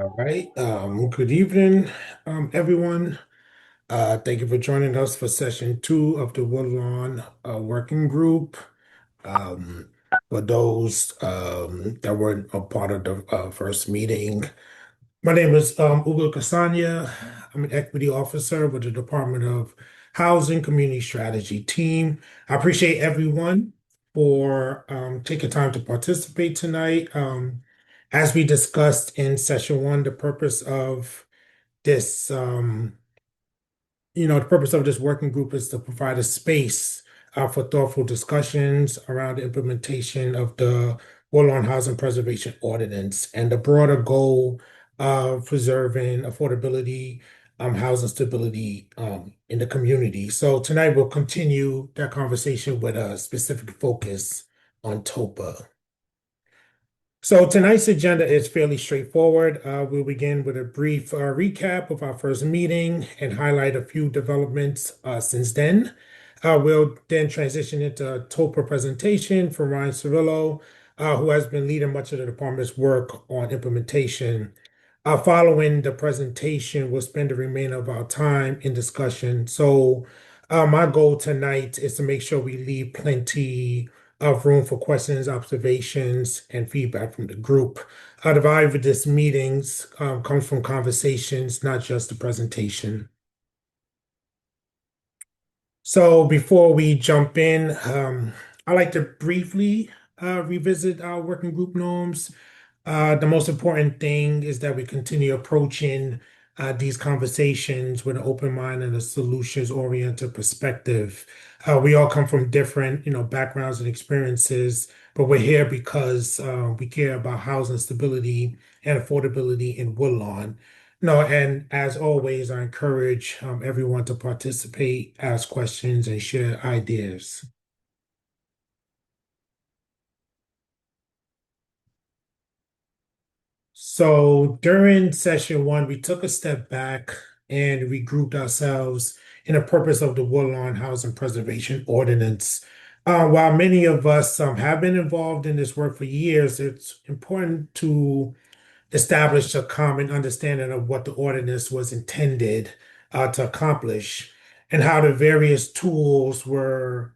All right. Good evening, everyone. Thank you for joining us for session two of the Woodlawn Working Group. Um, for those that weren't a part of the first meeting, my name is Ugo Casania. I'm an equity officer with the Department of Housing Community Strategy team. I appreciate everyone for taking time to participate tonight. As we discussed in session one, the purpose of this the purpose of this working group is to provide a space for thoughtful discussions around the implementation of the Woodlawn Housing Preservation Ordinance and the broader goal of preserving affordability, housing stability in the community. So tonight we'll continue that conversation with a specific focus on TOPA. So tonight's agenda is fairly straightforward. We'll begin with a brief recap of our first meeting and highlight a few developments since then. We'll then transition into a TOPA presentation from Ryan Cirillo, who has been leading much of the department's work on implementation. Following the presentation, we'll spend the remainder of our time in discussion. So my goal tonight is to make sure we leave plenty of room for questions, observations, and feedback from the group. The value of this meetings comes from conversations, not just the presentation. So before we jump in, I'd like to briefly revisit our working group norms. The most important thing is that we continue approaching these conversations with an open mind and a solutions-oriented perspective. We all come from different, backgrounds and experiences, but we're here because we care about housing stability and affordability in Woodlawn. No, and as always, I encourage everyone to participate, ask questions, and share ideas. So during session one, we took a step back and regrouped ourselves in the purpose of the Woodlawn Housing Preservation Ordinance. While many of us have been involved in this work for years, it's important to establish a common understanding of what the ordinance was intended to accomplish and how the various tools were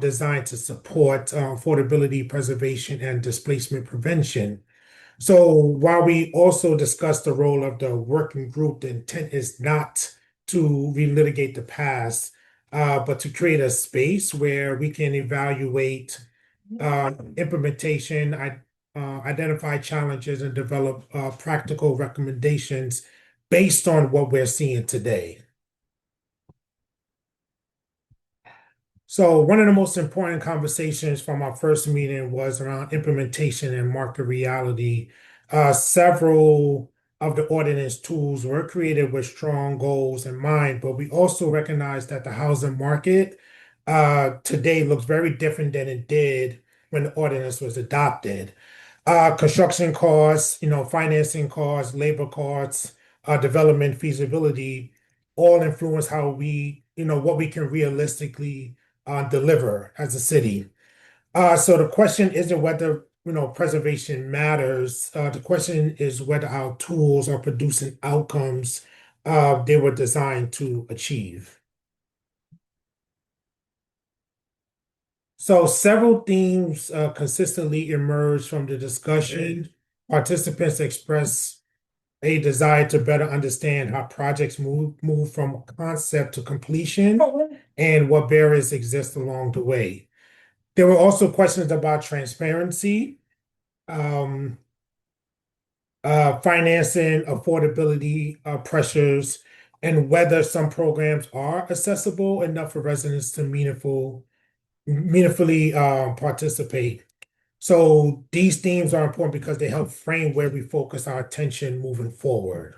designed to support affordability, preservation, and displacement prevention. So while we also discussed the role of the working group, the intent is not to relitigate the past, but to create a space where we can evaluate implementation, identify challenges, and develop practical recommendations based on what we're seeing today. So one of the most important conversations from our first meeting was around implementation and market reality. Several of the ordinance tools were created with strong goals in mind, but we also recognize that the housing market today looks very different than it did when the ordinance was adopted. Construction costs, financing costs, labor costs, development feasibility all influence how what we can realistically deliver as a city. So the question isn't whether, preservation matters. The question is whether our tools are producing outcomes they were designed to achieve. So several themes consistently emerge from the discussion. Participants express a desire to better understand how projects move from concept to completion and what barriers exist along the way. There were also questions about transparency, um, financing, affordability pressures, and whether some programs are accessible enough for residents to meaningfully participate. So these themes are important because they help frame where we focus our attention moving forward.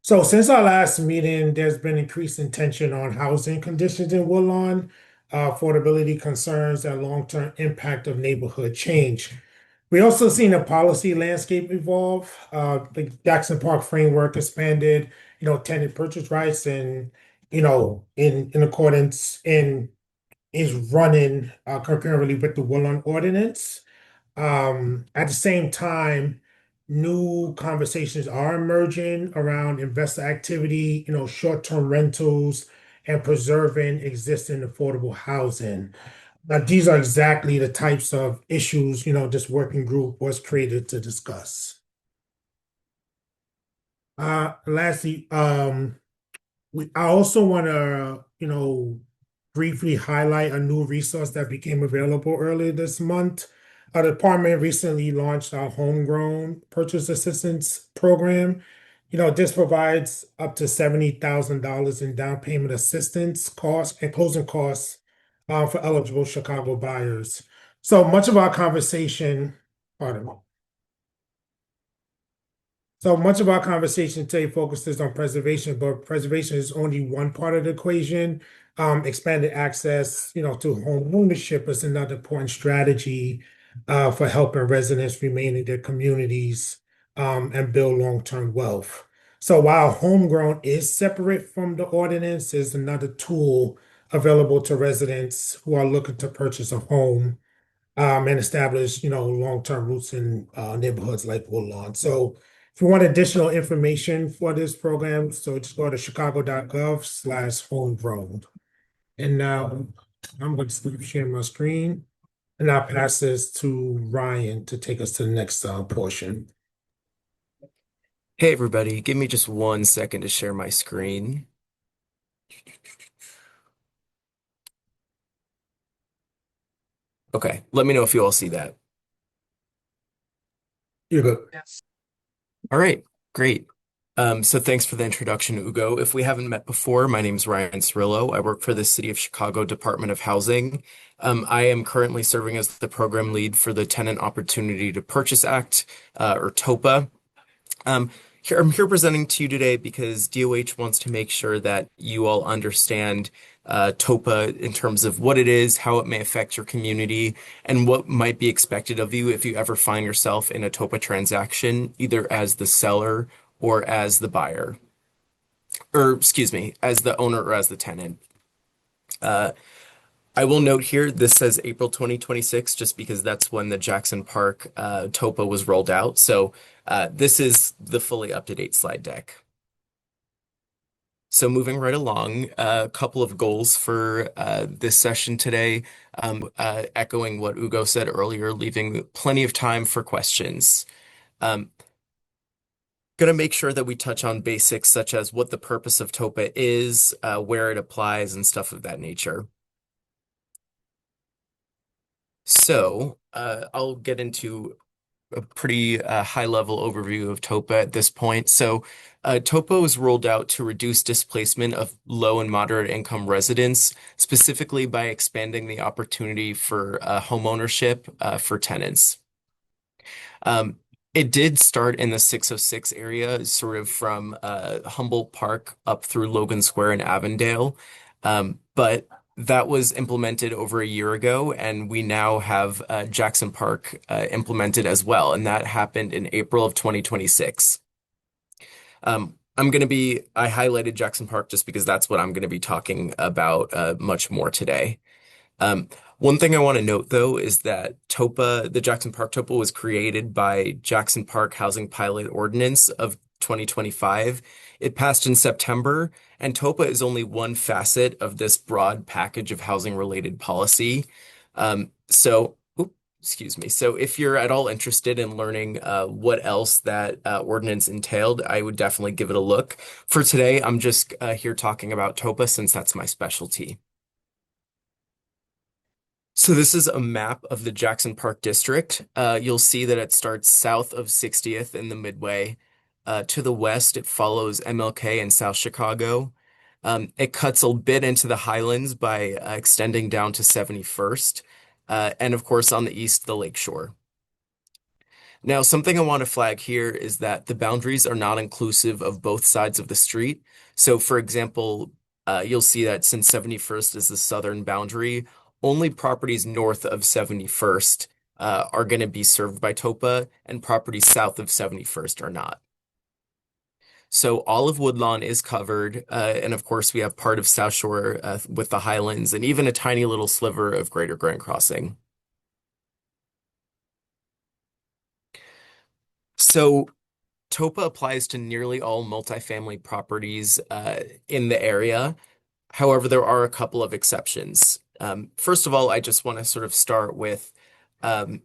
So since our last meeting, there's been increasing tension on housing conditions in Woodlawn, affordability concerns, and long-term impact of neighborhood change. We also seen a policy landscape evolve. The Jackson Park framework expanded, tenant purchase rights, and in accordance in is running concurrently with the Woodlawn ordinance. At the same time, new conversations are emerging around investor activity, short-term rentals and preserving existing affordable housing. Now, these are exactly the types of issues, this working group was created to discuss. Lastly, I also want to, briefly highlight a new resource that became available earlier this month. Our department recently launched our homegrown purchase assistance program. This provides up to $70,000 in down payment assistance costs and closing costs for eligible Chicago buyers. So much of our conversation, pardon me. So much of our conversation today focuses on preservation, but preservation is only one part of the equation. Expanded access, to home ownership is another important strategy for helping residents remain in their communities and build long-term wealth. So while homegrown is separate from the ordinance, is another tool available to residents who are looking to purchase a home and establish, long-term roots in neighborhoods like Woodlawn. So if you want additional information for this program, so just go to chicago.gov/homegrown. And now I'm going to share my screen and I'll pass this to Ryan to take us to the next portion. Hey everybody, give me just 1 second to share my screen. Okay, let me know if you all see that. You're good. All right, great. So thanks for the introduction, Ugo. If we haven't met before, my name is Ryan Cirillo. I work for the City of Chicago Department of Housing. I am currently serving as the program lead for the Tenant Opportunity to Purchase Act, or TOPA. Um, I'm here presenting to you today because DOH wants to make sure that you all understand TOPA in terms of what it is, how it may affect your community, and what might be expected of you if you ever find yourself in a TOPA transaction, either as the seller or as the buyer, or excuse me, as the owner or as the tenant. Uh, I will note here, this says April 2026, just because that's when the Jackson Park TOPA was rolled out. So this is the fully up-to-date slide deck. So moving right along, a couple of goals for this session today, echoing what Ugo said earlier, leaving plenty of time for questions. Um, Going to make sure that we touch on basics such as what the purpose of TOPA is, where it applies, and stuff of that nature. So I'll get into a pretty high-level overview of TOPA at this point. So TOPA was rolled out to reduce displacement of low and moderate income residents, specifically by expanding the opportunity for home ownership for tenants. Um, it did start in the 606 area, sort of from Humboldt Park up through Logan Square in Avondale. But that was implemented over a year ago, and we now have Jackson Park implemented as well, and that happened in April of 2026. I highlighted Jackson Park just because that's what I'm going to be talking about much more today. Um, One thing I want to note, though, is that TOPA, the Jackson Park TOPA, was created by Jackson Park Housing Pilot Ordinance of 2025. It passed in September, and TOPA is only one facet of this broad package of housing-related policy. Excuse me. So if you're at all interested in learning what else that ordinance entailed, I would definitely give it a look. For today, I'm just here talking about TOPA since that's my specialty. So this is a map of the Jackson Park District. You'll see that it starts south of 60th in the Midway. To the west, it follows MLK and South Chicago. It cuts a bit into the Highlands by extending down to 71st. And of course, on the east, the Lakeshore. Now, something I want to flag here is that the boundaries are not inclusive of both sides of the street. So, for example, you'll see that since 71st is the southern boundary, only properties north of 71st are going to be served by TOPA, and properties south of 71st are not. So all of Woodlawn is covered, and of course we have part of South Shore with the Highlands, and even a tiny little sliver of Greater Grand Crossing. So TOPA applies to nearly all multifamily properties in the area. However, there are a couple of exceptions. First of all, I just want to sort of start with um,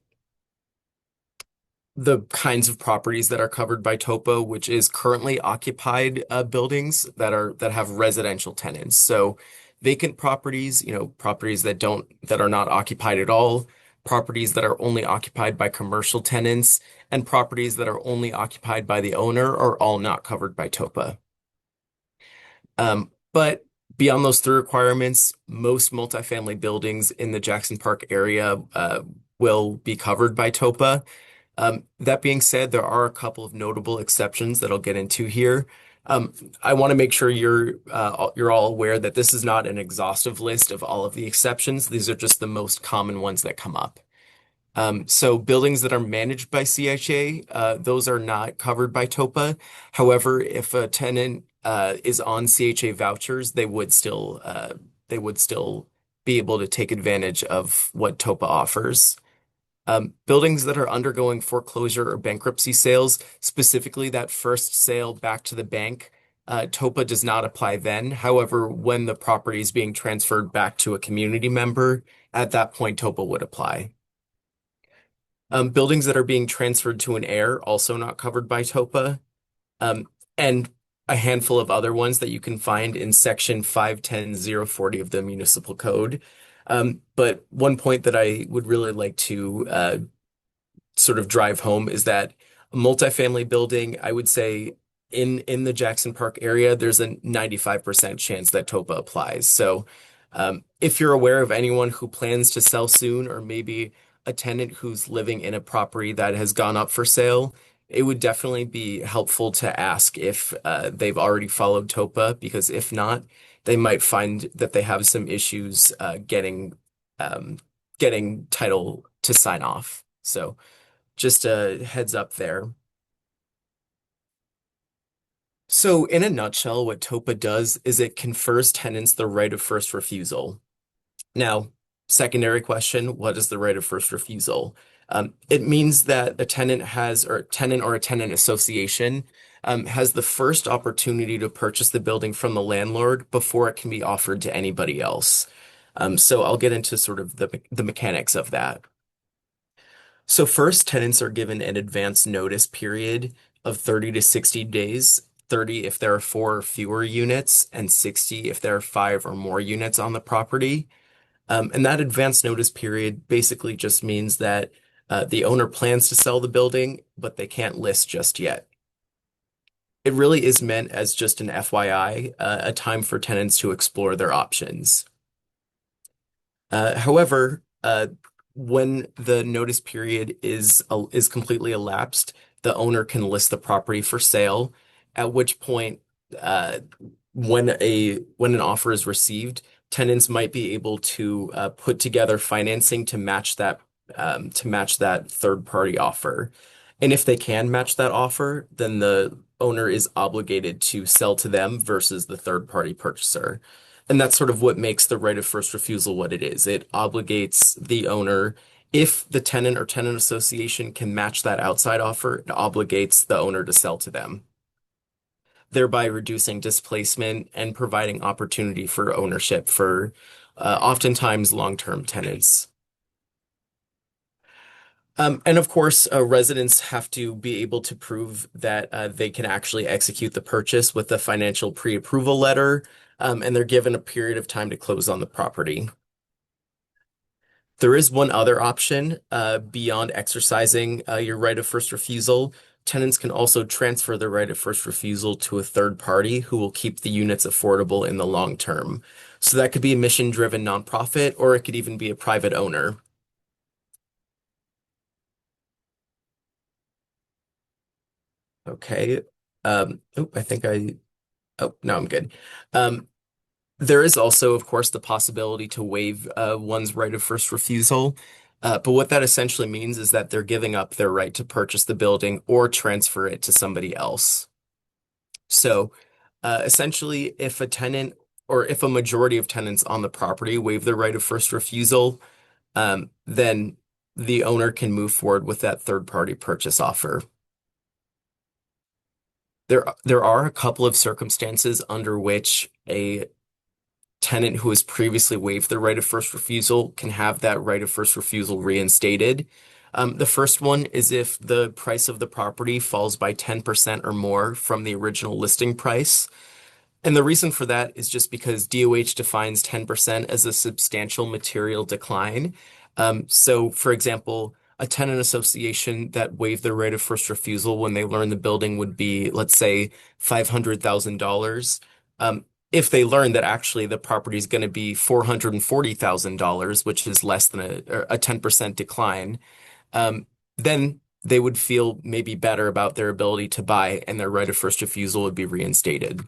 the kinds of properties that are covered by TOPA, which is currently occupied buildings that have residential tenants. So vacant properties, properties that are not occupied at all, properties that are only occupied by commercial tenants, and properties that are only occupied by the owner are all not covered by TOPA. But beyond those three requirements, most multifamily buildings in the Jackson Park area will be covered by TOPA. That being said, there are a couple of notable exceptions that I'll get into here. Um, I want to make sure you're all aware that this is not an exhaustive list of all of the exceptions. These are just the most common ones that come up. So buildings that are managed by CHA, those are not covered by TOPA. However, if a tenant is on CHA vouchers, they would still be able to take advantage of what TOPA offers. Buildings that are undergoing foreclosure or bankruptcy sales, specifically that first sale back to the bank, TOPA does not apply then. However, when the property is being transferred back to a community member, at that point, TOPA would apply. Buildings that are being transferred to an heir, also not covered by TOPA, um, and a handful of other ones that you can find in section 510040 of the municipal code. But one point that I would really like to sort of drive home is that a multifamily building, I would say in the Jackson Park area, there's a 95% chance that TOPA applies. So if you're aware of anyone who plans to sell soon, or maybe a tenant who's living in a property that has gone up for sale, it would definitely be helpful to ask if they've already followed TOPA, because if not, they might find that they have some issues um, getting title to sign off. So just a heads up there. So, in a nutshell, what TOPA does is it confers tenants the right of first refusal. Now, secondary question, what is the right of first refusal? It means that a tenant has, or tenant or a tenant association, has the first opportunity to purchase the building from the landlord before it can be offered to anybody else. So I'll get into sort of the mechanics of that. So first, tenants are given an advance notice period of 30 to 60 days, 30 if there are four or fewer units, and 60 if there are five or more units on the property. And that advance notice period basically just means that the owner plans to sell the building, but they can't list just yet. It really is meant as just an FYI, a time for tenants to explore their options. However, when the notice period is completely elapsed, the owner can list the property for sale, at which point, uh, when an offer is received, tenants might be able to put together financing to match that third party offer. And if they can match that offer, then the owner is obligated to sell to them versus the third party purchaser. And that's sort of what makes the right of first refusal what it is. It obligates the owner. If the tenant or tenant association can match that outside offer, it obligates the owner to sell to them, thereby reducing displacement and providing opportunity for ownership for oftentimes long-term tenants. And of course, residents have to be able to prove that they can actually execute the purchase with a financial pre-approval letter, and they're given a period of time to close on the property. There is one other option beyond exercising your right of first refusal. Tenants can also transfer the right of first refusal to a third party who will keep the units affordable in the long term. So that could be a mission-driven nonprofit, or it could even be a private owner. Okay. Oh, no, I'm good. Um, there is also, of course, the possibility to waive one's right of first refusal. But what that essentially means is that they're giving up their right to purchase the building or transfer it to somebody else. So essentially, if a tenant or if a majority of tenants on the property waive their right of first refusal, then the owner can move forward with that third party purchase offer. There are a couple of circumstances under which a tenant who has previously waived their right of first refusal can have that right of first refusal reinstated. The first one is if the price of the property falls by 10% or more from the original listing price. And the reason for that is just because DOH defines 10% as a substantial material decline. So, for example, a tenant association that waived their right of first refusal when they learned the building would be, let's say, $500,000. If they learn that actually the property is going to be $440,000, which is less than a 10% decline, then they would feel maybe better about their ability to buy and their right of first refusal would be reinstated.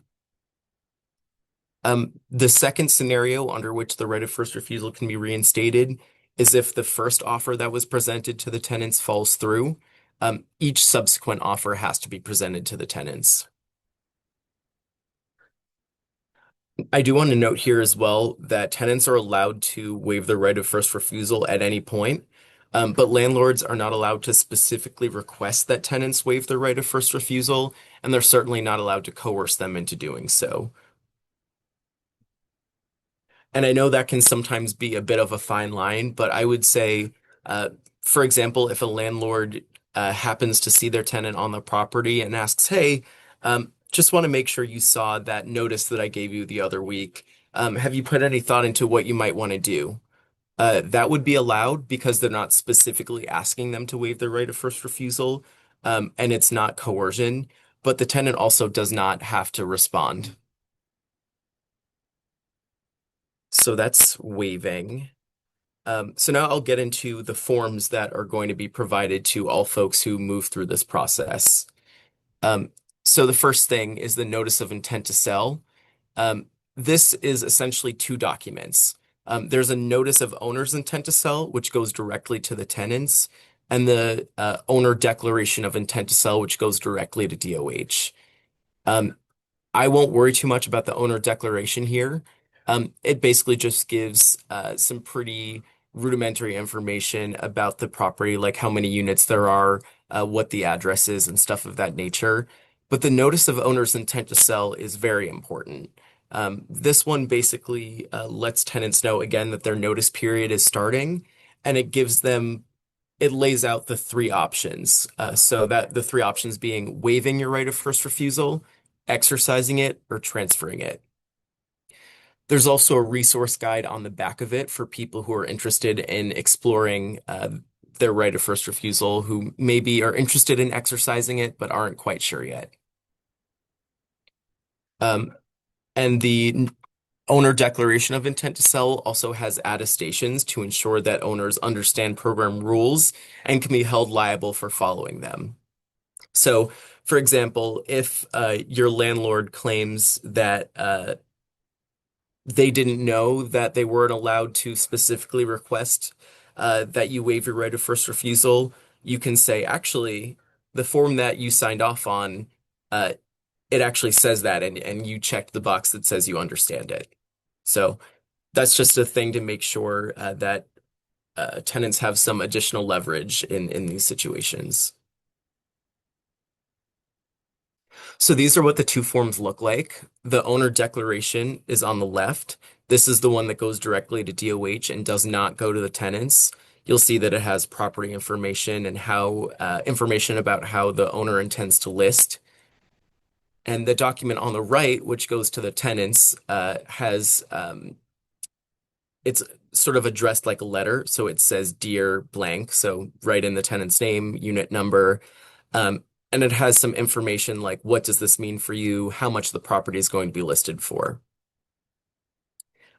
The second scenario under which the right of first refusal can be reinstated is if the first offer that was presented to the tenants falls through. Each subsequent offer has to be presented to the tenants. I do want to note here as well that tenants are allowed to waive the right of first refusal at any point, but landlords are not allowed to specifically request that tenants waive their right of first refusal, and they're certainly not allowed to coerce them into doing so. And I know that can sometimes be a bit of a fine line, but I would say, uh, for example, if a landlord happens to see their tenant on the property and asks, "Hey, just want to make sure you saw that notice that I gave you the other week. Have you put any thought into what you might want to do?" That would be allowed because they're not specifically asking them to waive their right of first refusal, and it's not coercion, but the tenant also does not have to respond. So that's waiving. So now I'll get into the forms that are going to be provided to all folks who move through this process. Um, so the first thing is the notice of intent to sell. This is essentially two documents. There's a notice of owner's intent to sell, which goes directly to the tenants, and the owner declaration of intent to sell, which goes directly to DOH. Um, I won't worry too much about the owner declaration here. It basically just gives some pretty rudimentary information about the property, like how many units there are, what the address is, and stuff of that nature. But the notice of owner's intent to sell is very important. This one basically lets tenants know again that their notice period is starting, and it lays out the three options. So that the three options being waiving your right of first refusal, exercising it, or transferring it. There's also a resource guide on the back of it for people who are interested in exploring their right of first refusal, who maybe are interested in exercising it but aren't quite sure yet. Um, and the owner declaration of intent to sell also has attestations to ensure that owners understand program rules and can be held liable for following them. So, for example, if your landlord claims that they didn't know that they weren't allowed to specifically request that you waive your right of first refusal, you can say, actually, the form that you signed off on, uh, it actually says that, and you checked the box that says you understand it. So that's just a thing to make sure that tenants have some additional leverage in these situations. So these are what the two forms look like. The owner declaration is on the left. This is the one that goes directly to DOH and does not go to the tenants. You'll see that it has property information and how information about how the owner intends to list. And the document on the right, which goes to the tenants, has it's sort of addressed like a letter. So it says Dear blank. So write in the tenant's name, unit number. Um, and it has some information like what does this mean for you? How much the property is going to be listed for.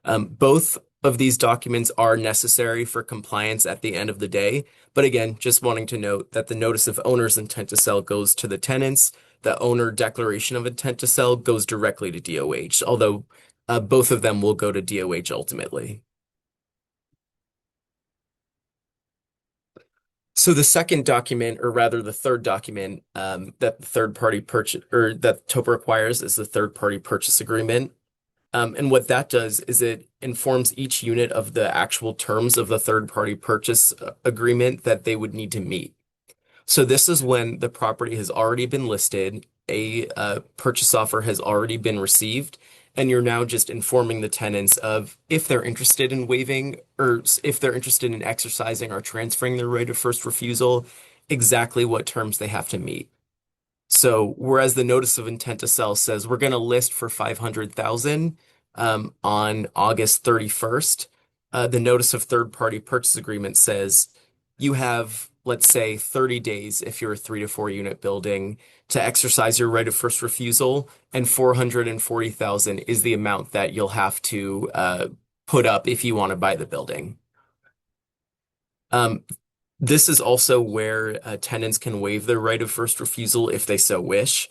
Both of these documents are necessary for compliance at the end of the day. But again, just wanting to note that the notice of owner's intent to sell goes to the tenants. The owner declaration of intent to sell goes directly to DOH, although both of them will go to DOH ultimately. So the second document, or rather the third document, that the third party purchase or that TOPA requires is the third party purchase agreement. And what that does is it informs each unit of the actual terms of the third party purchase agreement that they would need to meet. So this is when the property has already been listed a purchase offer has already been received, and you're now just informing the tenants of if they're interested in waiving or if they're interested in exercising or transferring their right of first refusal, exactly what terms they have to meet. So whereas the notice of intent to sell says we're going to list for 500,000 on August 31st, the notice of third party purchase agreement says you have, let's say, 30 days if you're a 3 to 4 unit building to exercise your right of first refusal, and 440,000 is the amount that you'll have to put up if you want to buy the building. Um, this is also where tenants can waive their right of first refusal if they so wish.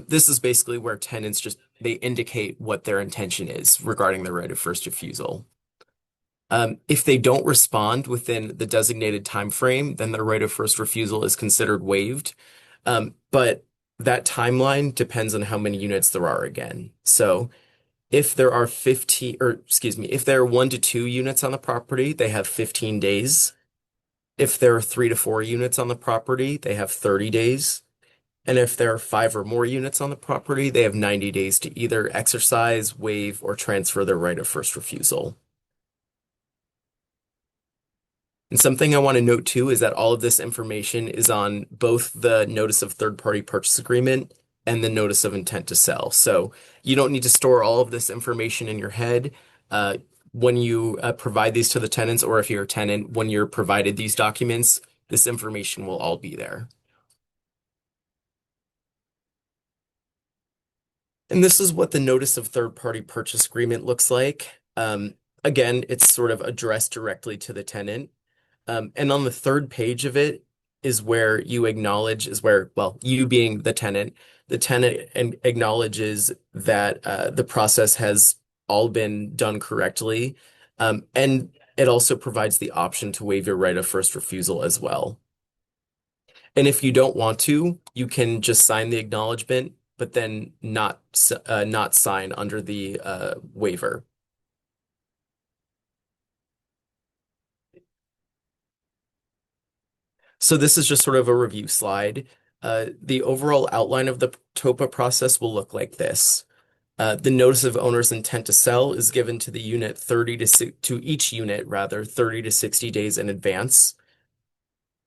This is basically where tenants just they indicate what their intention is regarding the right of first refusal. If they don't respond within the designated time frame, then their right of first refusal is considered waived. But that timeline depends on how many units there are again. So if there are 15, or excuse me, if there are 1 to 2 units on the property, they have 15 days. If there are 3 to 4 units on the property, they have 30 days. And if there are 5 or more units on the property, they have 90 days to either exercise, waive, or transfer their right of first refusal. And something I want to note too is that all of this information is on both the notice of third party purchase agreement and the notice of intent to sell. So you don't need to store all of this information in your head. Uh, when you provide these to the tenants, or if you're a tenant, when you're provided these documents, this information will all be there. And this is what the notice of third party purchase agreement looks like. Again, it's sort of addressed directly to the tenant. And on the third page of it is where you acknowledge, is where, well, you being the tenant acknowledges that the process has all been done correctly. And it also provides the option to waive your right of first refusal as well. And if you don't want to, you can just sign the acknowledgement, but then not sign under the waiver. So this is just sort of a review slide. The overall outline of the TOPA process will look like this. The notice of owner's intent to sell is given to the unit 30 to each unit rather 30 to 60 days in advance.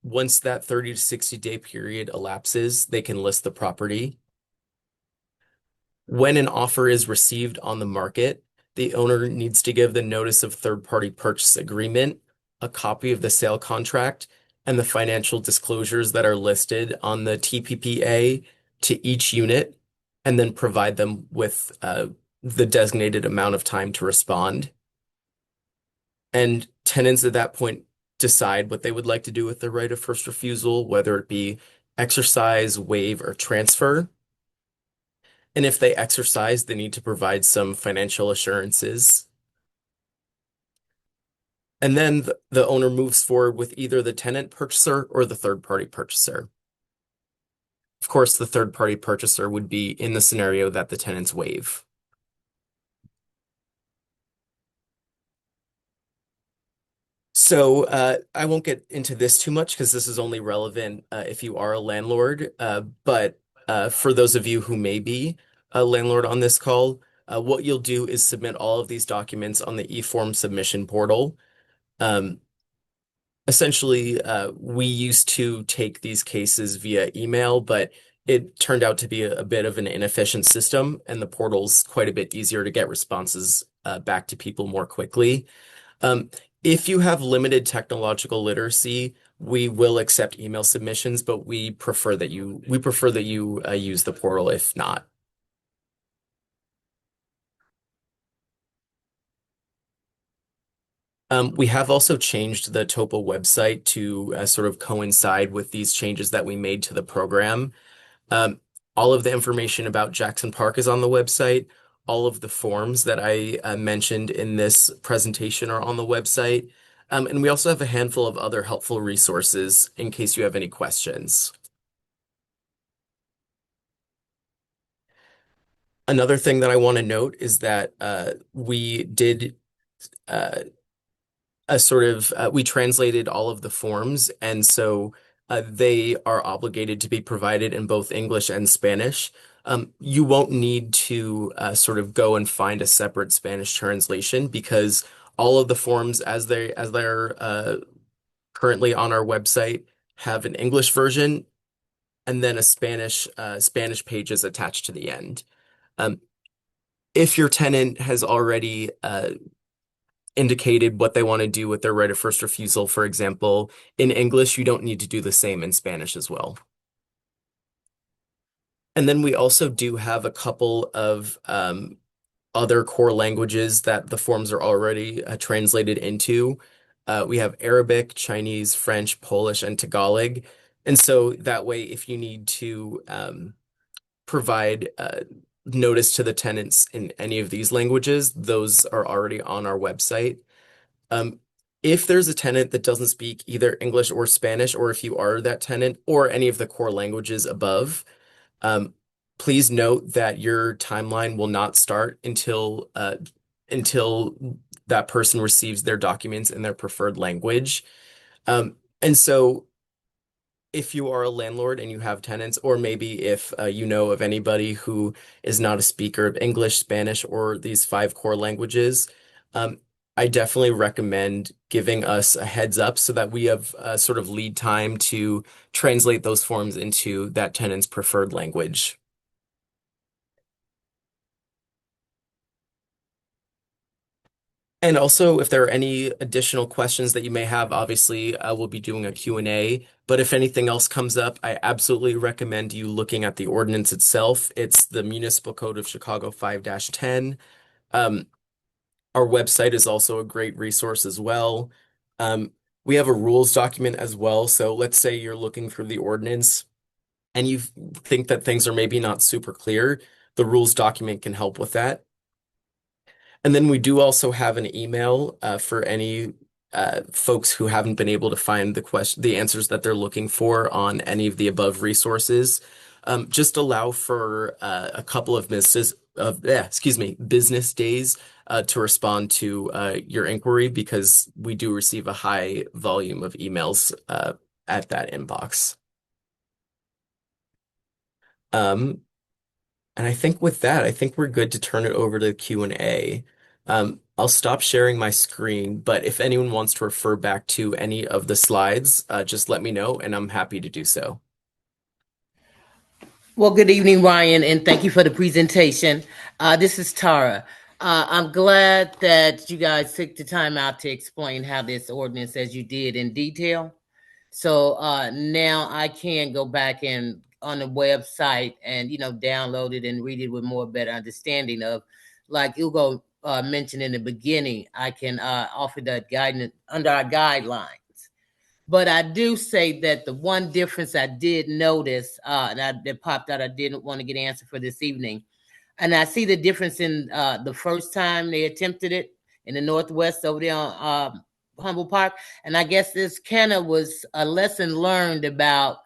Once that 30 to 60 day period elapses, they can list the property. When an offer is received on the market, the owner needs to give the notice of third-party purchase agreement, a copy of the sale contract, and the financial disclosures that are listed on the TPPA to each unit, and then provide them with the designated amount of time to respond. And tenants at that point decide what they would like to do with their right of first refusal, whether it be exercise, waive, or transfer. And if they exercise, they need to provide some financial assurances. And then the owner moves forward with either the tenant purchaser or the third party purchaser. Of course, the third party purchaser would be in the scenario that the tenants waive. So I won't get into this too much because this is only relevant if you are a landlord. But for those of you who may be a landlord on this call, what you'll do is submit all of these documents on the e-form submission portal. Um, Essentially, we used to take these cases via email, but it turned out to be a bit of an inefficient system, and the portal's quite a bit easier to get responses back to people more quickly. Um, if you have limited technological literacy, we will accept email submissions, but we prefer that you use the portal if not. We have also changed the TOPA website to sort of coincide with these changes that we made to the program. Um, all of the information about Jackson Park is on the website. All of the forms that I mentioned in this presentation are on the website. And we also have a handful of other helpful resources in case you have any questions. Another thing that I want to note is that we did uh, we translated all of the forms, and so they are obligated to be provided in both English and Spanish. You won't need to sort of go and find a separate Spanish translation because all of the forms as they're currently on our website have an English version and then a Spanish pages attached to the end. Um, if your tenant has already indicated what they want to do with their right of first refusal, for example, in English, you don't need to do the same in Spanish as well. And then we also do have a couple of other core languages that the forms are already translated into. We have Arabic, Chinese, French, Polish, and Tagalog. And so that way, if you need to provide notice to the tenants in any of these languages, those are already on our website. Um, if there's a tenant that doesn't speak either English or Spanish, or if you are that tenant or any of the core languages above, um, please note that your timeline will not start until that person receives their documents in their preferred language. And so if you are a landlord and you have tenants, or maybe if you know of anybody who is not a speaker of English, Spanish, or these five core languages, um, I definitely recommend giving us a heads up so that we have sort of lead time to translate those forms into that tenant's preferred language. And also, if there are any additional questions that you may have, obviously, we'll be doing a Q&A. But if anything else comes up, I absolutely recommend you looking at the ordinance itself. It's the Municipal Code of Chicago 5-10. Um, our website is also a great resource as well. Um, we have a rules document as well. So let's say you're looking through the ordinance and you think that things are maybe not super clear. The rules document can help with that. And then we do also have an email for any folks who haven't been able to find the answers that they're looking for on any of the above resources. Just allow for a couple of business days to respond to your inquiry because we do receive a high volume of emails at that inbox. Um, And I think with that, I think we're good to turn it over to Q&A. I'll stop sharing my screen, but if anyone wants to refer back to any of the slides, just let me know and I'm happy to do so. Well, good evening, Ryan, and thank you for the presentation. This is Tara. I'm glad that you guys took the time out to explain how this ordinance as you did in detail. So now I can go back and on the website and download it and read it with more better understanding of, like Ugo mentioned in the beginning. I can offer that guidance under our guidelines. But I do say that the one difference I did notice that popped out, I didn't want to get answered for this evening. And I see the difference in the first time they attempted it in the Northwest over there on Humble Park. And I guess this kind of was a lesson learned about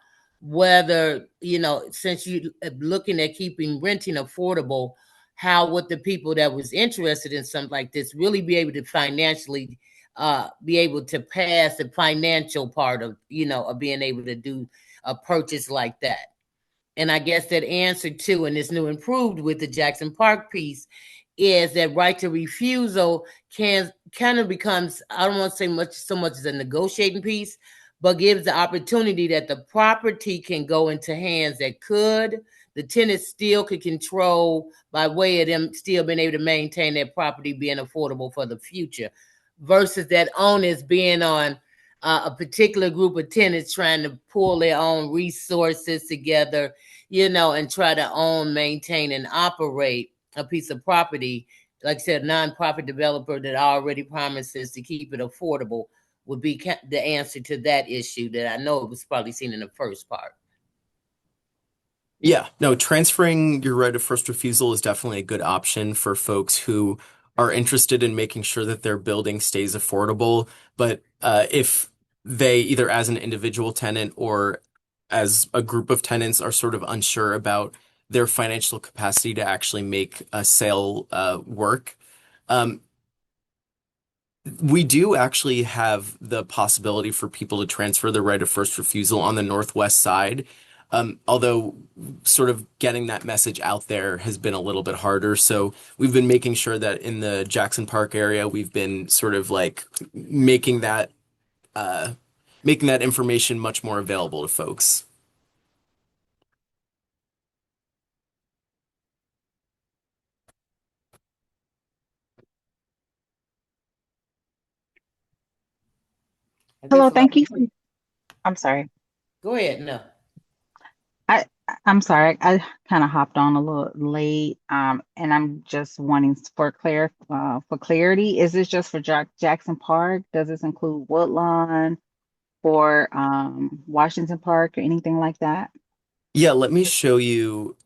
whether, since you looking at keeping renting affordable, how would the people that was interested in something like this really be able to financially be able to pass the financial part of of being able to do a purchase like that. And I guess that answer to and this new improved with the Jackson Park piece is that right to refusal can kind of becomes, I don't want to say much so much as a negotiating piece, but gives the opportunity that the property can go into hands that the tenant still could control by way of them still being able to maintain their property being affordable for the future versus that onus being on a particular group of tenants trying to pull their own resources together, and try to own, maintain, and operate a piece of property. Like I said, nonprofit developer that already promises to keep it affordable would be the answer to that issue that I know it was probably seen in the first part. Yeah, no, transferring your right of first refusal is definitely a good option for folks who are interested in making sure that their building stays affordable. But if they, either as an individual tenant or as a group of tenants, are sort of unsure about their financial capacity to actually make a sale work, um, We do actually have the possibility for people to transfer their right of first refusal on the northwest side. Although sort of getting that message out there has been a little bit harder. So we've been making sure that in the Jackson Park area, we've been sort of like making that uh, making that information much more available to folks. I Hello, guess thank you. I'm sorry. go ahead. No. I'm sorry. I kind of hopped on a little late, and I'm just wanting for clarity. Is this just for Jackson Park? Does this include Woodlawn or Washington Park or anything like that? Yeah, let me show you.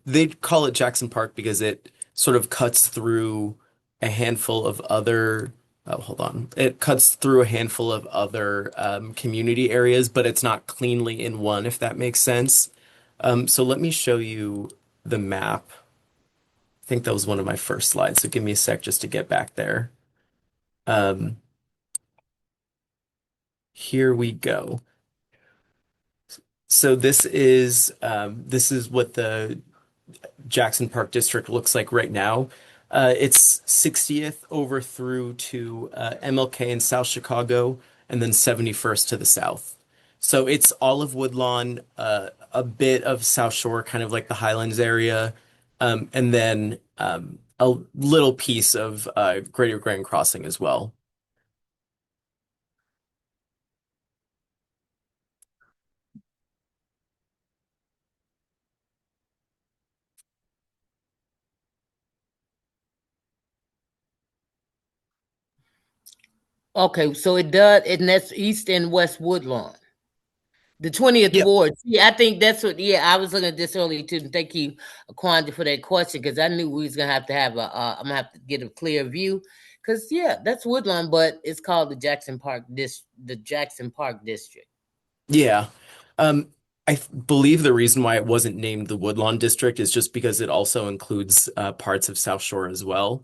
They call it Jackson Park because it sort of cuts through a handful of other. Oh, hold on. It cuts through a handful of other community areas, but it's not cleanly in one, if that makes sense. So let me show you the map. I think that was one of my first slides, so give me a sec just to get back there. Um, Here we go. So this is what the Jackson Park District looks like right now. It's 60th over through to MLK in South Chicago, and then 71st to the south. So it's all of Woodlawn, a bit of South Shore, kind of like the Highlands area, and then a little piece of Greater Grand Crossing as well. Okay, so it does, and that's East and West Woodlawn. The 20th Yeah, Ward. See, I think that's what, yeah, I was looking at this earlier too. And thank you, Quandra, for that question, because I knew we was gonna have I'm gonna have to get a clear view. Because yeah, that's Woodlawn, but it's called the Jackson Park District. yeah. Um, believe the reason why it wasn't named the Woodlawn District is just because it also includes parts of South Shore as well.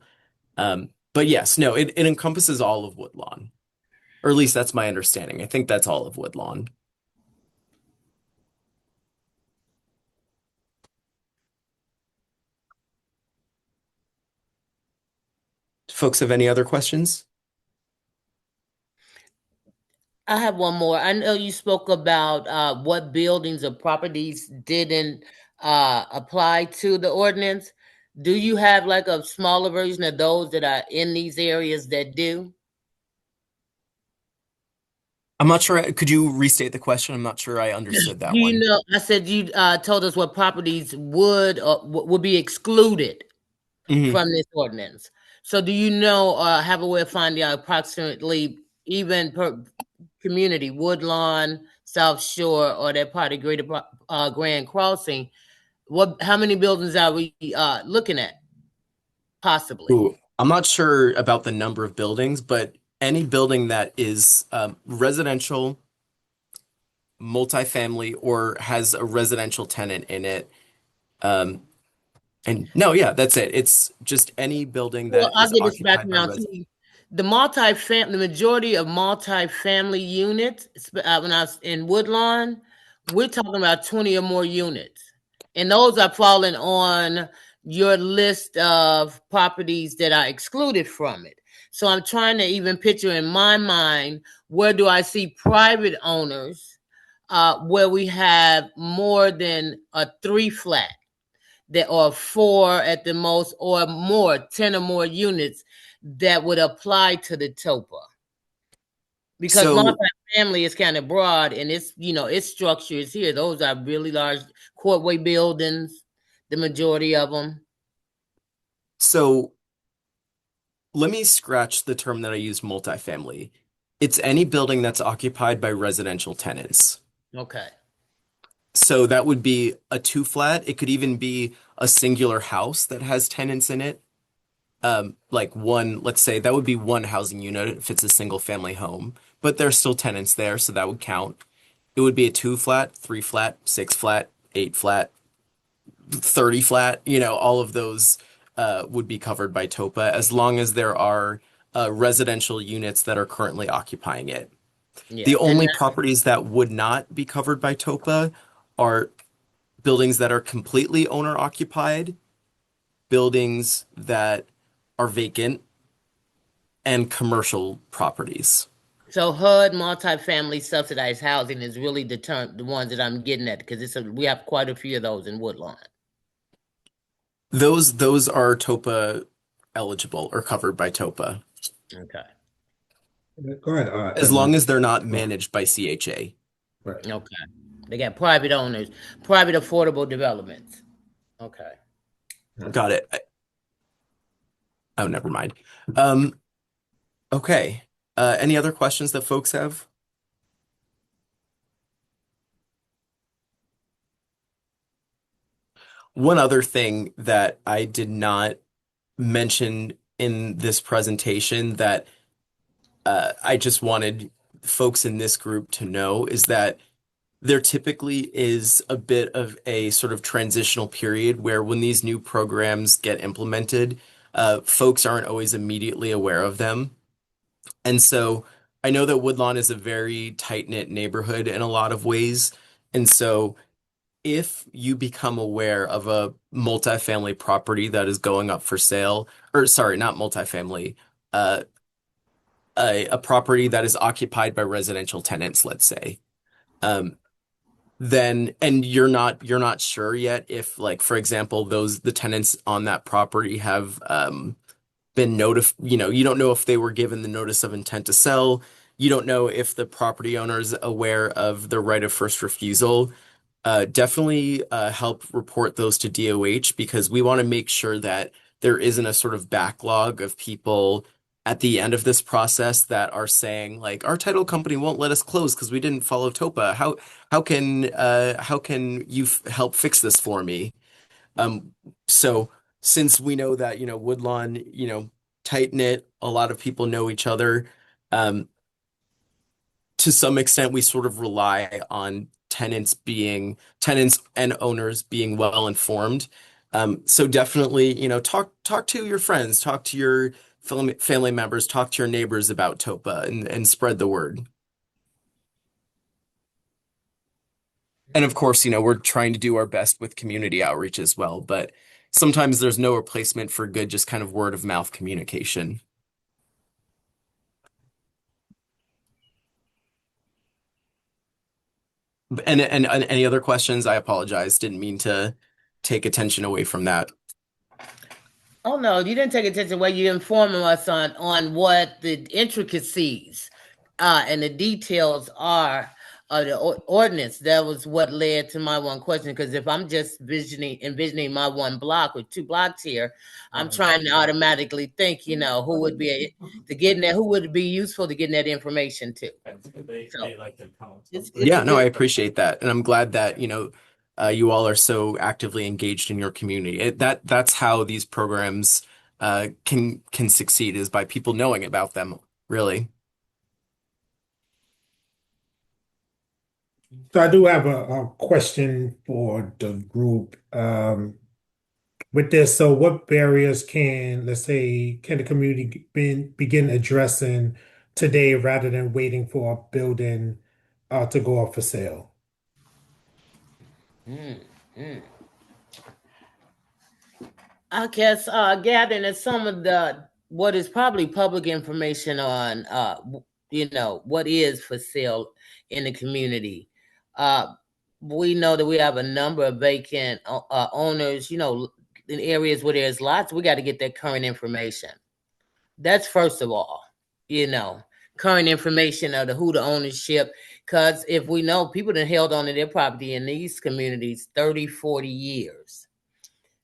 But yes, no, it encompasses all of Woodlawn, or at least that's my understanding. I think that's all of Woodlawn. Folks have any other questions? I have one more. I know you spoke about what buildings or properties didn't apply to the ordinance. Do you have like a smaller version of those that are in these areas that do? I'm not sure. Could you restate the question? I'm not sure I understood Do that you one. know? I said you told us what properties would be excluded Mhm. from this ordinance. So, do you know or have a way of finding out approximately even per community, Woodlawn, South Shore, or that part of Greater Grand Crossing? How many buildings are we looking at? Possibly. Ooh, I'm not sure about the number of buildings, but any building that is residential, multifamily, or has a residential tenant in it. Um, and no, yeah, that's it. It's just any building Well, that I'll is get this occupied by background res. too. The majority of multi-family units, when I was in Woodlawn, we're talking about 20 or more units. And those are falling on your list of properties that are excluded from it. So I'm trying to even picture in my mind, where do I see private owners where we have more than a three flat? There are four at the most or more, 10 or more units that would apply to the TOPA. Because So, multifamily is kind of broad and its structure is here. Those are really large courtway buildings, the majority of them. so let me scratch the term that I used, multifamily. It's any building that's occupied by residential tenants. Okay. So that would be a two flat. It could even be a singular house that has tenants in it. Like one, let's say that would be one housing unit if it's a single family home, but there's still tenants there, so that would count. It would be a two flat, three flat, six flat, eight flat, 30 flat, all of those would be covered by TOPA as long as there are residential units that are currently occupying it. The Yeah, and only properties that would not be covered by TOPA are buildings that are completely owner occupied, buildings that are vacant, and commercial properties. so HUD multifamily subsidized housing is really the ones that I'm getting at because we have quite a few of those in Woodlawn. Those are TOPA eligible or covered by TOPA, Okay. Go ahead. as long as they're not managed by CHA. Right. Okay. They got private owners, private affordable developments. Okay. Got it. Oh, never mind. Okay. Any other questions that folks have? One other thing that I did not mention in this presentation that I just wanted folks in this group to know is that there typically is a bit of a sort of transitional period where when these new programs get implemented, folks aren't always immediately aware of them. And so I know that Woodlawn is a very tight-knit neighborhood in a lot of ways. And so if you become aware of a multifamily property that is going up for sale, or sorry, not multifamily, uh, a property that is occupied by residential tenants, let's say, um, then and you're not sure yet if, like, for example, the tenants on that property have been you don't know if they were given the notice of intent to sell. You don't know if the property owner is aware of the right of first refusal. Definitely help report those to DOH because we want to make sure that there isn't a sort of backlog of people at the end of this process that are saying like our title company won't let us close because we didn't follow TOPA. How can you help fix this for me? Um, so since we know that, Woodlawn, tight knit, a lot of people know each other. Um, to some extent, we sort of rely on tenants and owners being well informed. So definitely, talk to your friends, talk to your family members, talk to your neighbors about TOPA and spread the word. And of course, we're trying to do our best with community outreach as well, but sometimes there's no replacement for good, just kind of word of mouth communication. And any other questions? I apologize. Didn't mean to take attention away from that. Oh no, you didn't take attention away. You informing us on what the intricacies and the details are of the ordinance. That was what led to my one question. Because if I'm just envisioning my one block or two blocks here, I'm trying to automatically think, who would be to get in that, who would be useful to getting that information to. So it's Yeah, a no, I good. appreciate that. And I'm glad that, you all are so actively engaged in your community. That's how these programs can succeed is by people knowing about them, really. So I do have a question for the group. With this, so what barriers let's say, can the community begin addressing today rather than waiting for a building to go up for sale? Mm, mm. I guess gathering at some of the what is probably public information on what is for sale in the community. Uh, we know that we have a number of vacant owners. In areas where there's lots, we got to get that current information. That's first of all, you know, current information of who the ownership. Because if we know people that held on to their property in these communities 30, 40 years.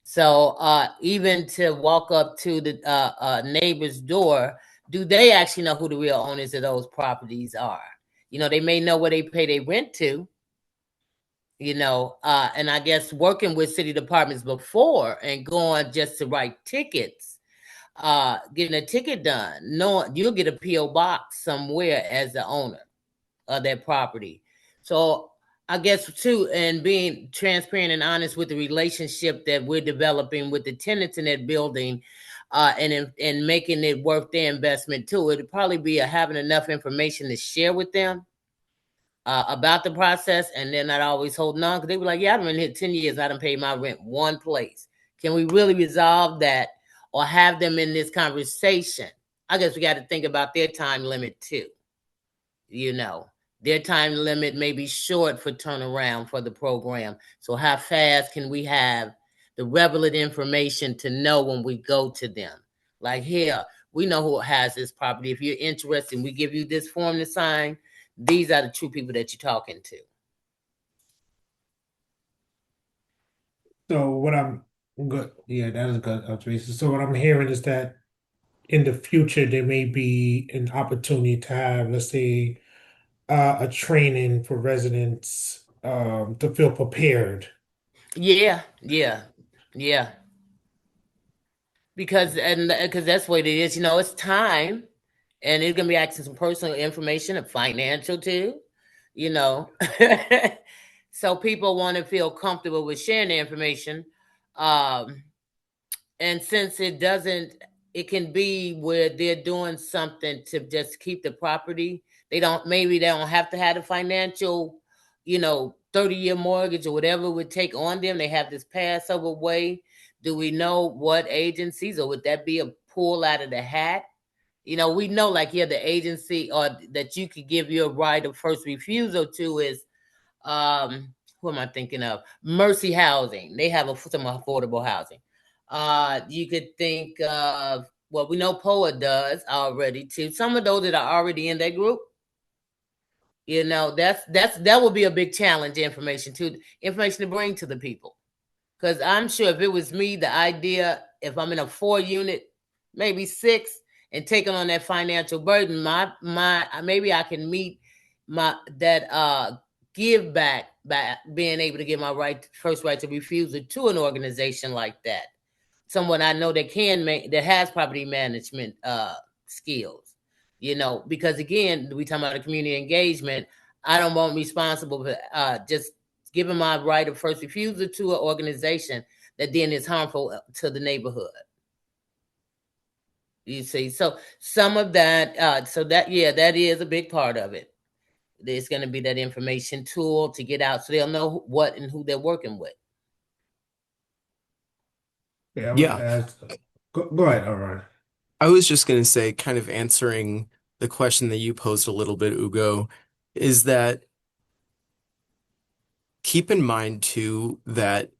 So even to walk up to the neighbor's door, do they actually know who the real owners of those properties are? They may know where they pay their rent to, and I guess working with city departments before and going just to write tickets, getting a ticket done, knowing you'll get a P.O. box somewhere as the owner of that property. So I guess too, and being transparent and honest with the relationship that we're developing with the tenants in that building, and making it worth their investment too. It'd probably be having enough information to share with them about the process, and they're not always holding on because they were like, "Yeah, I've been here 10 years. I done paid my rent one place." Can we really resolve that or have them in this conversation? I guess we got to think about their time limit too. You know, their time limit may be short for turnaround for the program. So how fast can we have the relevant information to know when we go to them? Like, here, we know who has this property. If you're interested, we give you this form to sign. These are the true people that you're talking to. So what I'm good, yeah, that is a good observation. So what I'm hearing is that in the future there may be an opportunity to have, let's say, a training for residents to feel prepared. Yeah, yeah, yeah. Because that's what it is. You know, it's time, and it's gonna be asking some personal information and financial too. You know, so people want to feel comfortable with sharing the information. Um, and since it can be where they're doing something to just keep the property. Maybe they don't have to have the financial, 30-year mortgage or whatever it would take on them. They have this passover way. Do we know what agencies, or would that be a pull out of the hat? We know, like, here, the agency or that you could give your right of first refusal to is, who am I thinking of? Mercy Housing. They have some affordable housing. You could think of, well, we know POA does already too. Some of those that are already in that group, that will be a big challenge. Information to bring to the people. Because I'm sure if it was me, the idea, if I'm in a 4-unit, maybe 6, and taking on that financial burden, my maybe I can meet my that give back by being able to give my first right to refusal to an organization like that. Someone I know that has property management skills. Because again, we talking about a community engagement. I don't want responsible for just giving my right of first refusal to an organization that then is harmful to the neighborhood. You see, so some of that, that is a big part of it. There's going to be that information tool to get out so they'll know what and who they're working with. Yeah, I would Yeah, ask. Go ahead, all right. I was just going to say, kind of answering the question that you posed a little bit, Ugo, is that keep in mind too that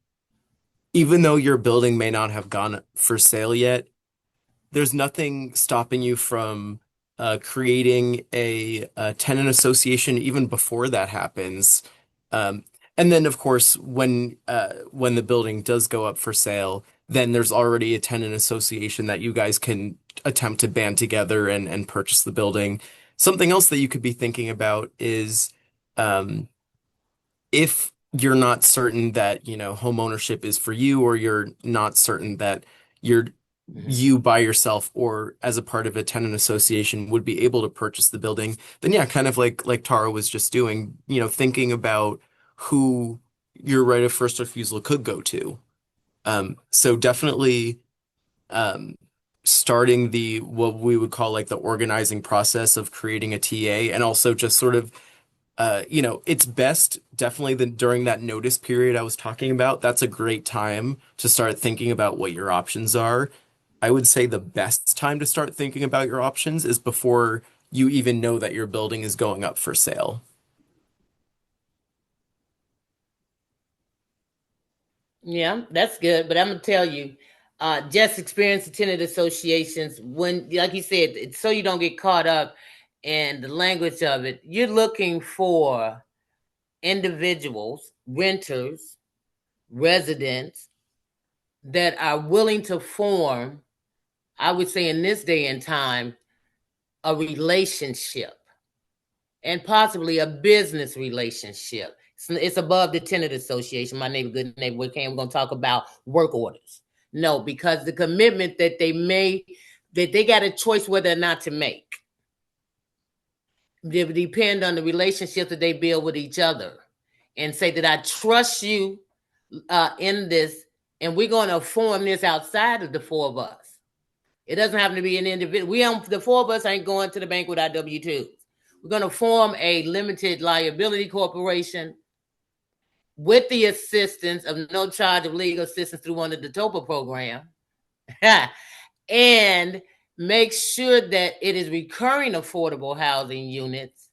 even though your building may not have gone for sale yet, there's nothing stopping you from creating a tenant association even before that happens. Um, and then, of course, when the building does go up for sale, then there's already a tenant association that you guys can attempt to band together and purchase the building. Something else that you could be thinking about is um, if you're not certain that, home ownership is for you, or you're not certain that you're you by yourself or as a part of a tenant association would be able to purchase the building, then yeah, kind of like Tara was just doing, thinking about who your right of first refusal could go to. So definitely um, starting the what we would call like the organizing process of creating a TA, and also just sort of it's best definitely during that notice period I was talking about. That's a great time to start thinking about what your options are. I would say the best time to start thinking about your options is before you even know that your building is going up for sale. Yeah, that's good. But I'm gonna tell you, just experience the tenant associations when, like you said, so you don't get caught up in the language of it. You're looking for individuals, renters, residents that are willing to form, I would say in this day and time, a relationship, and possibly a business relationship. It's above the tenant association. My neighbor, good neighbor, we're going to talk about work orders. No, because the commitment that they got a choice whether or not to make. It would depend on the relationship that they build with each other, and say that I trust you in this, and we're going to form this outside of the four of us. It doesn't have to be an individual. The four of us ain't going to the bank with our W-2s. We're going to form a limited liability corporation with the assistance of no charge of legal assistance through one of the TOPA program, and make sure that it is recurring affordable housing units,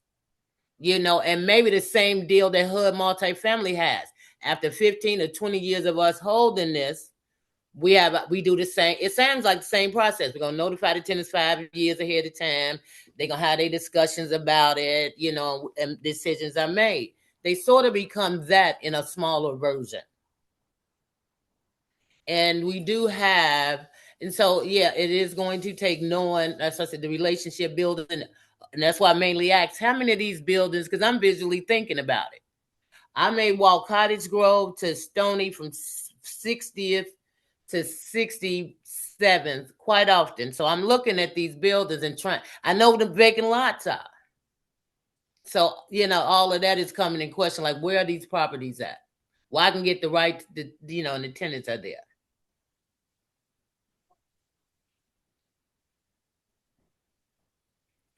and maybe the same deal that HUD multifamily has. After 15 or 20 years of us holding this, we do the same. It sounds like the same process. We're gonna notify the tenants 5 years ahead of time. They're gonna have their discussions about it, and decisions are made. They sort of become that in a smaller version. And we do have, and so yeah, it is going to take knowing, as I said, the relationship building, and that's why I mainly ask how many of these buildings, because I'm visually thinking about it. I may walk Cottage Grove to Stony from 60th to 67th quite often. So I'm looking at these buildings and I know what the vacant lots are. So, all of that is coming in question. Like, where are these properties at? Well, I can get the right, and the tenants are there.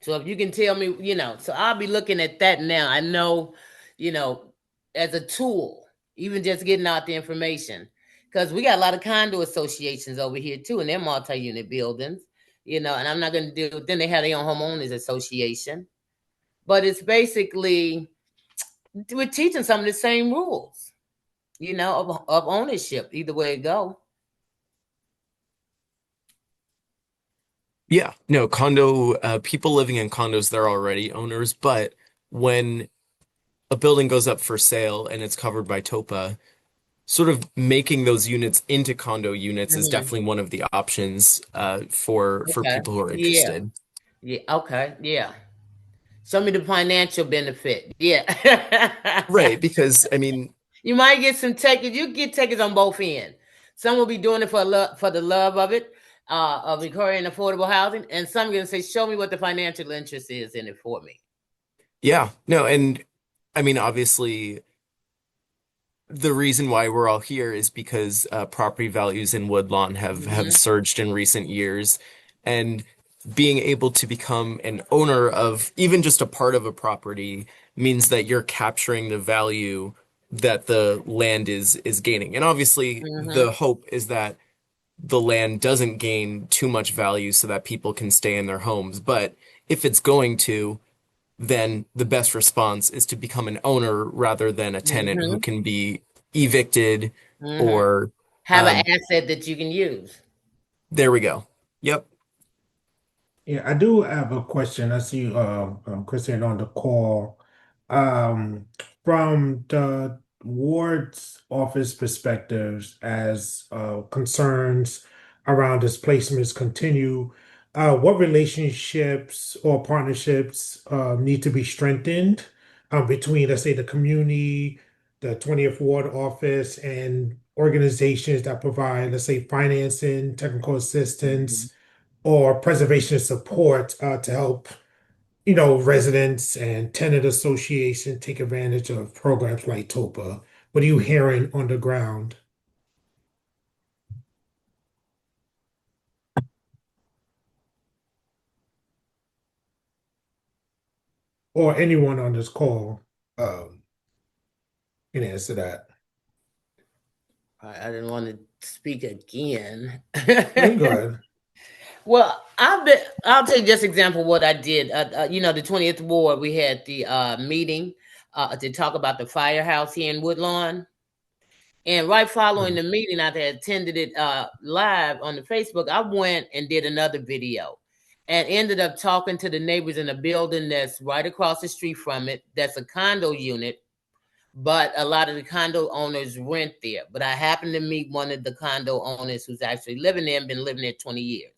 So if you can tell me, so I'll be looking at that now. I know, as a tool, even just getting out the information. Because we got a lot of condo associations over here too, and they're multi-unit buildings, and I'm not going to do, then they have their own homeowners association. But it's basically, we're teaching some of the same rules, of ownership, either way it go. Yeah, no, people living in condos, they're already owners, but when a building goes up for sale and it's covered by TOPA, sort of making those units into condo units is definitely one of the options for Okay. people who are Yeah. interested. Yeah. Okay. Yeah. Show me the financial benefit. Yeah. Right, because I mean, you might get some takers. You get takers on both ends. Some will be doing it for the love of it, of recurring affordable housing, and some are going to say, "Show me what the financial interest is in it for me." yeah, no, and I mean, obviously, the reason why we're all here is because property values in Woodlawn have Mm-hmm. surged in recent years, and being able to become an owner of even just a part of a property means that you're capturing the value that the land is gaining. And obviously, Mm-hmm. the hope is that the land doesn't gain too much value so that people can stay in their homes. But if it's going to, then the best response is to become an owner rather than a tenant who Mm-hmm. can be evicted Mm-hmm. or Have an asset that you can use. there we go. Yep. Yeah, I do have a question. I see Christian on the call. Um, from the ward's office perspectives as concerns around displacements continue, what relationships or partnerships need to be strengthened between, let's say, the community, the 20th Ward office, and organizations that provide, let's say, financing, technical assistance, or preservation support to help, residents and tenant association take advantage of programs like TOPA. What are you hearing on the ground? Or anyone on this call can answer that. I didn't want to speak again. No, you go ahead. Well, I'll take just example what I did. The 20th Ward, we had the meeting to talk about the firehouse here in Woodlawn. And right following Mm. the meeting, I had attended it live on the Facebook. I went and did another video and ended up talking to the neighbors in a building that's right across the street from it. That's a condo unit, but a lot of the condo owners rent there. But I happened to meet one of the condo owners who's actually living there and been living there 20 years.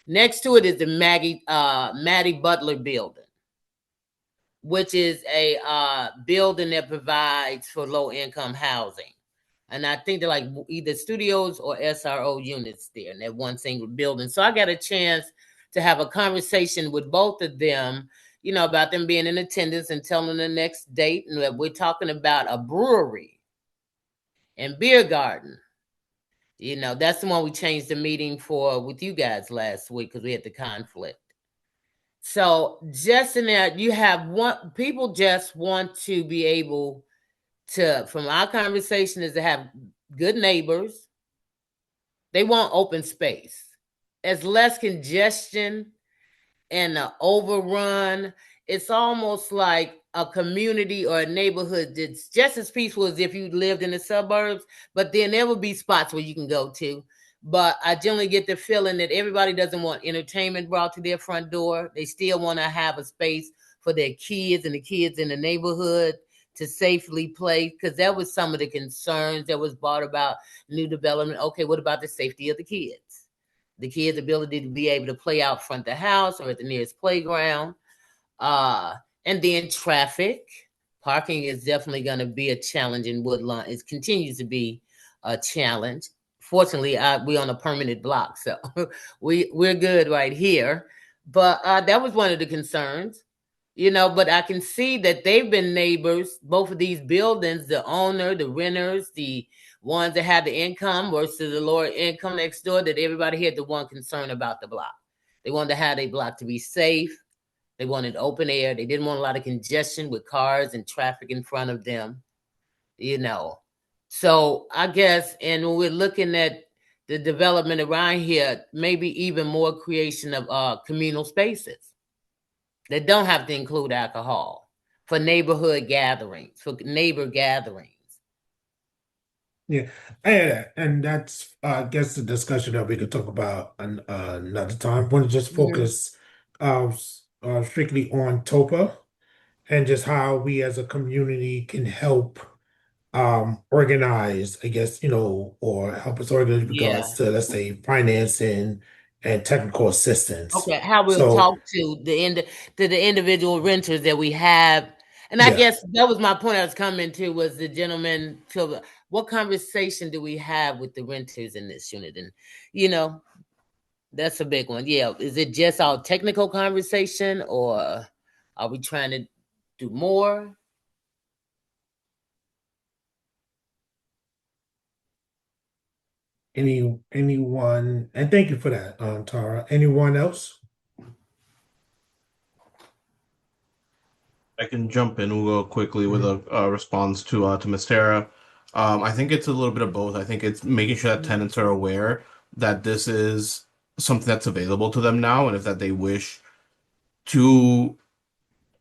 Next to it is the Maddie Butler building, which is a building that provides for low income housing. And I think they're like either studios or SRO units there in that one single building. So I got a chance to have a conversation with both of them, about them being in attendance and telling them the next date. And we're talking about a brewery and beer garden That's the one we changed the meeting for with you guys last week because we had the conflict. So just in that, you have one people just want to be able to, from our conversation, is to have good neighbors. They want open space. As less congestion and the overrun. It's almost like a community or a neighborhood that's just as peaceful as if you lived in the suburbs, but then there will be spots where you can go to. But I generally get the feeling that everybody doesn't want entertainment brought to their front door. They still want to have a space for their kids and the kids in the neighborhood to safely play, because that was some of the concerns that was brought about new development. Okay, what about the safety of the kids? The kids' ability to be able to play out front the house or at the nearest playground. Uh, and then traffic. Parking is definitely going to be a challenge in Woodlawn. It continues to be a challenge. Fortunately, we're on a permanent block, so we're good right here. But that was one of the concerns, but I can see that they've been neighbors, both of these buildings, the owner, the renters, the ones that have the income versus the lower income next door, that everybody had the one concern about the block. They wanted to have a block to be safe. They wanted open air. They didn't want a lot of congestion with cars and traffic in front of them, you know. So I guess, and when we're looking at the development around here, maybe even more creation of communal spaces that don't have to include alcohol for neighborhood gatherings, for neighbor gatherings. Yeah, and that's I guess the discussion that we could talk about another time. I want to just Mhm. focus strictly on TOPA and just how we as a community can help organize, I guess, or help us organize with regards Yeah. to, let's say, financing and technical assistance. Okay. How we'll So talk to the individual renters that we have. And I yeah, guess that was my point I was coming to, was the gentleman to what conversation do we have with the renters in this unit? And you know, that's a big one. Yeah. Is it just our technical conversation, or are we trying to do more? anyone, and thank you for that, Tara. Anyone else? I can jump in real quickly with Mhm. a response to Ms. Tara. I think it's a little bit of both. I think it's making sure that Mhm. tenants are aware that this is something that's available to them now, and if that they wish to,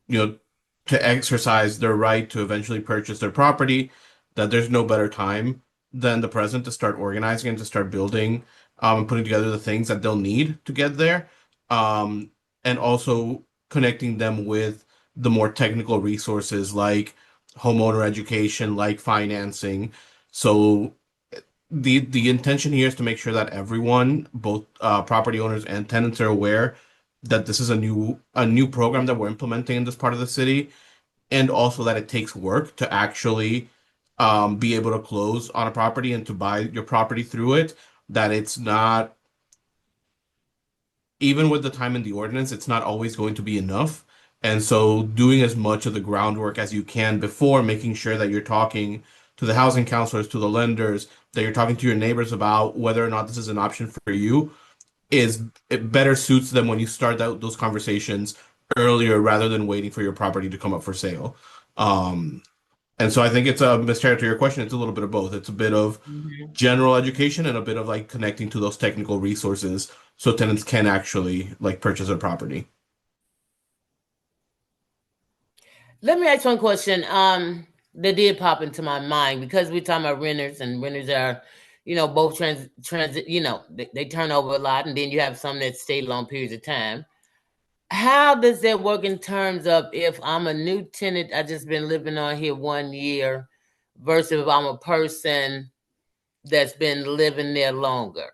you know, to exercise their right to eventually purchase their property, that there's no better time than the present to start organizing and to start building, and putting together the things that they'll need to get there. Um, and also connecting them with the more technical resources like homeowner education, like financing. So the intention here is to make sure that everyone, both property owners and tenants, are aware that this is a new program that we're implementing in this part of the city, and also that it takes work to actually be able to close on a property and to buy your property through it. That it's not, even with the time in the ordinance, it's not always going to be enough. And so doing as much of the groundwork as you can before, making sure that you're talking to the housing counselors, to the lenders, that you're talking to your neighbors about whether or not this is an option for you, is it better suits them when you start those conversations earlier rather than waiting for your property to come up for sale. Um, and so I think it's a miscarriage to your question. It's a little bit of both. It's a bit of Mhm. general education and a bit of like connecting to those technical resources so tenants can actually like purchase a property. Let me ask one question. That did pop into my mind because we're talking about renters, and renters are, both transit. They turn over a lot, and then you have some that stay long periods of time. How does that work in terms of if I'm a new tenant, I just been living on here 1 year, versus if I'm a person that's been living there longer?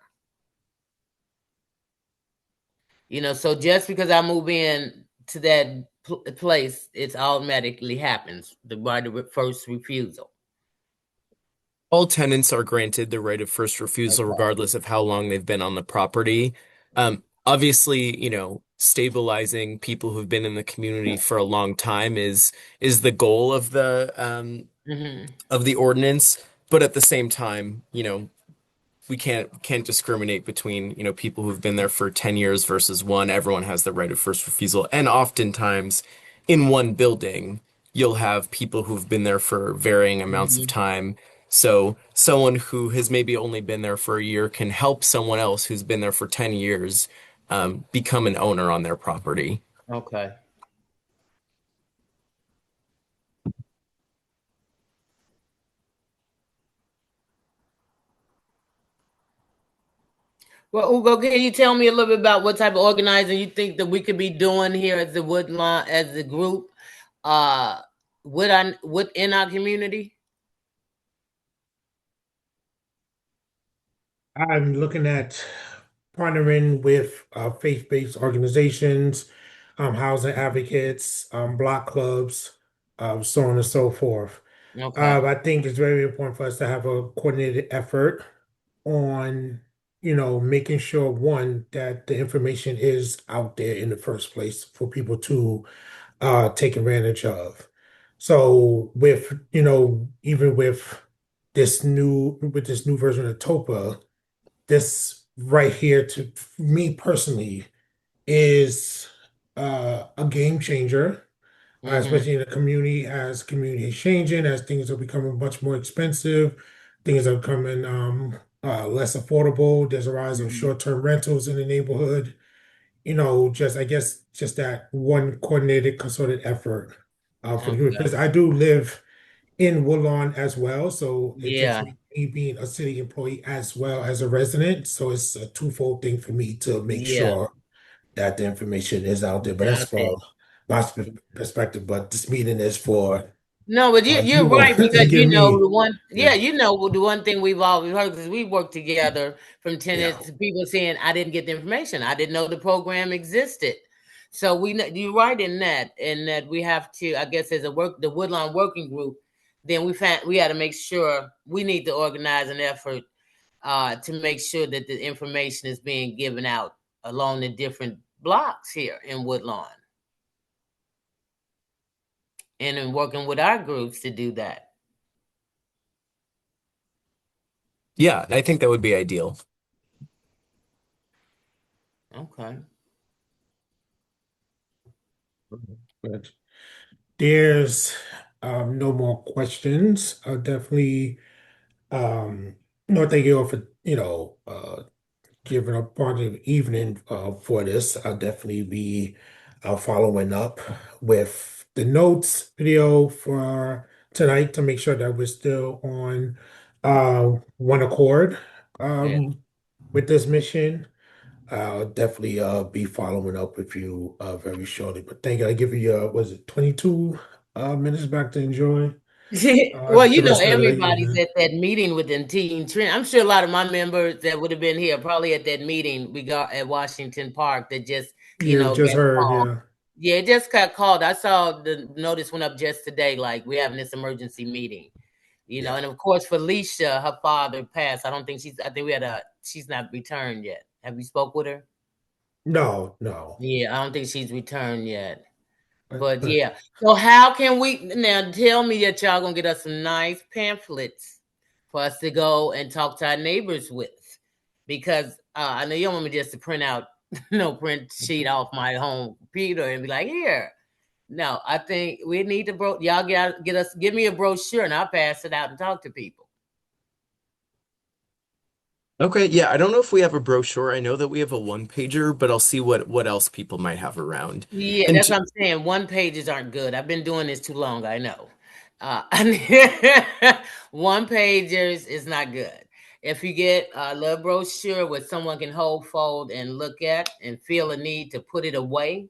So just because I move in to that place, it automatically happens the right of first refusal. All tenants are granted the right of first refusal Okay. regardless of how long they've been on the property. Obviously, stabilizing people who've been in the community for a long time is the goal Hmm. of the ordinance. But at the same time, we can't discriminate between, people who've been there for 10 years versus one. Everyone has the right of first refusal. And oftentimes in one building, you'll have people who've been there for varying amounts of Mhm. time. So someone who has maybe only been there for a year can help someone else who's been there for 10 years become an owner on their property. Okay. Well, Ugo, can you tell me a little bit about what type of organizing you think that we could be doing here as the Woodlawn, as the group, uh, within our community? I'm looking at partnering with faith-based organizations, housing advocates, block clubs, so on and so forth. Okay. I think it's very important for us to have a coordinated effort on, making sure, one, that the information is out there in the first place for people to take advantage of. So with, even with this new version of TOPA, this right here to me personally is a game changer, Mm-hmm. especially in the community as community is changing, as things are becoming much more expensive, things are becoming less affordable. There's a rise of Mm-hmm. short-term rentals in the neighborhood. Just I guess just that one coordinated, concerted effort for the group. Okay. Because I do live in Woodlawn as well, so it just Yeah. me being a city employee as well as a resident. So it's a twofold thing for me to make Yeah. sure that the information is out there. But that's Out there. for my perspective. But this meeting is for No, but you're you all right to because give me. the one, yeah, Yeah, the one thing we've always heard because we work together from yeah. tenants, people saying I didn't get the information, I didn't know the program existed. So we know you're right in that we have to, I guess, as the Woodlawn Working Group, then we had to make sure we need to organize an effort to make sure that the information is being given out along the different blocks here in Woodlawn, and in working with our groups to do that. Yeah, I think that would be ideal. Okay. But there's no more questions. I'll definitely no, thank you all for giving a part of the evening for this. I'll definitely be following up with the notes video for tonight to make sure that we're still on one accord Yeah. with this mission. I'll definitely be following up with you very shortly. But thank you. I give you was it 22 minutes back to enjoy Well, the rest of the everybody's evening. at that meeting with the teen trend. I'm sure a lot of my members that would have been here probably at that meeting we got at Washington Park that just, Yeah, just got heard. called. Yeah, Yeah, it just got called. I saw the notice went up just today, like we're having this emergency meeting. yeah. And of course Felicia, her father passed. I think she's not returned yet. Have you spoke with her? No, no. Yeah, I don't think she's returned yet. But But yeah. So how can we now tell me that y'all gonna get us some nice pamphlets for us to go and talk to our neighbors with? Because I know you don't want me just to print out no print sheet off my home computer and be like, here. No, I think we need to y'all give me a brochure and I'll pass it out and talk to people. Okay, yeah, I don't know if we have a brochure. I know that we have a one pager, but I'll see what else people might have around. Yeah, And that's what I'm saying. One pages aren't good. I've been doing this too long. I know. Uh, one pagers is not good. If you get a little brochure where someone can hold, fold, and look at and feel a need to put it away,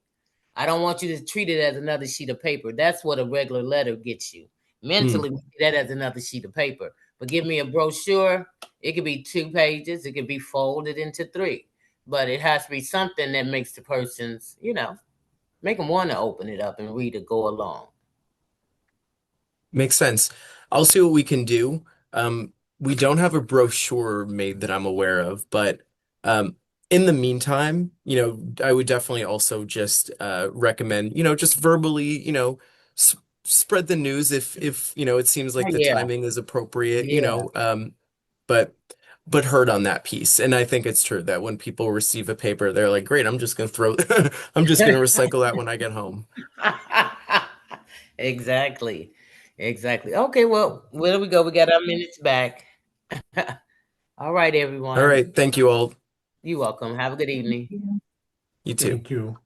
I don't want you to treat it as another sheet of paper. That's what a regular letter gets you. mm, Mentally, look at that as another sheet of paper. But give me a brochure. It could be 2 pages. It could be folded into three. But it has to be something that makes the person's, make them want to open it up and read it, go along. makes sense. I'll see what we can do. We don't have a brochure made that I'm aware of, but um, in the meantime, I would definitely also just recommend, just verbally, s spread the news if it seems like Oh, the yeah, timing is appropriate, yeah. but but heard on that piece. And I think it's true that when people receive a paper, they're like, great, I'm just gonna I'm just gonna recycle that when I get home. Exactly. Exactly. Okay, well, where do we go? We got our minutes back. All right, All everyone. right, thank you all. You're welcome. Have a good evening. Yeah. You too. Thank you.